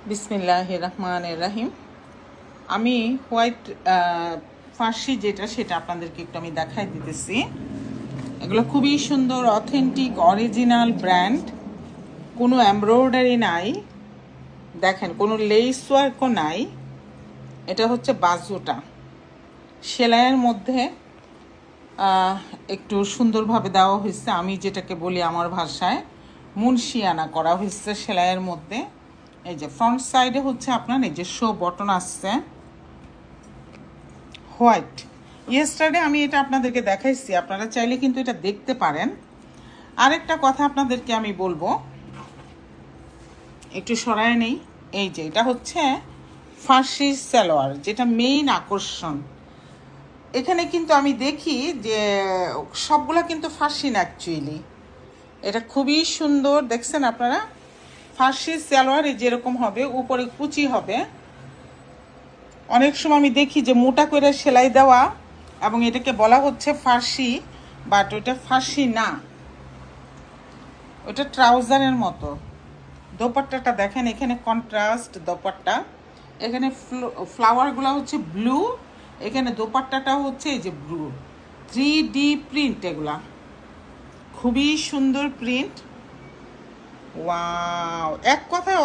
বিসমিল্লাহির রহমানির রহিম। আমি হোয়াইট ফার্সি সেটা আপনাদেরকে একটু আমি দেখাই দিতেছি। এগুলো খুবই সুন্দর, অথেন্টিক, অরিজিনাল ব্র্যান্ড। কোনো এমব্রয়ডারি নাই, দেখেন কোনো লেস ওয়ার্কও নাই। এটা হচ্ছে বাজুটা, সেলাইয়ের মধ্যে একটু সুন্দরভাবে দেওয়া হয়েছে। আমি যেটাকে বলি আমার ভাষায় মুনশিয়ানা করা হয়েছে সেলাইয়ের মধ্যে। এই যে ফ্রন্ট সাইডে হচ্ছে আপনার এই যে শো বটন আসছে হোয়াইট। ইয়েস্টারডে আমি এটা আপনাদেরকে দেখাইছি, আপনারা চাইলে কিন্তু এটা দেখতে পারেন। আরেকটা কথা আপনাদেরকে আমি বলবো, একটু সরায় নেই। এই যে এটা হচ্ছে ফার্সি সালোয়ার, যেটা মেইন আকর্ষণ। এখানে কিন্তু আমি দেখি যে সবগুলা কিন্তু ফার্সি না, অ্যাকচুয়ালি এটা খুবই সুন্দর। দেখছেন আপনারা, ফার্সি সালোয়ার যেরকম হবে উপরে কুচি হবে। অনেক সময় আমি দেখি যে মোটা করে সেলাই দেওয়া এবং এটাকে বলা হচ্ছে ফার্সি, বাট ওইটা ফার্সি না, ওইটা ট্রাউজারের মতো। দোপাট্টাটা দেখেন, এখানে কন্ট্রাস্ট দোপাট্টা, এখানে ফ্লাওয়ারগুলো হচ্ছে ব্লু, এখানে দোপাট্টাটাও হচ্ছে এই যে ব্লু। 3D প্রিন্ট, এগুলা খুবই সুন্দর প্রিন্ট। ওয়াও, এক কথায়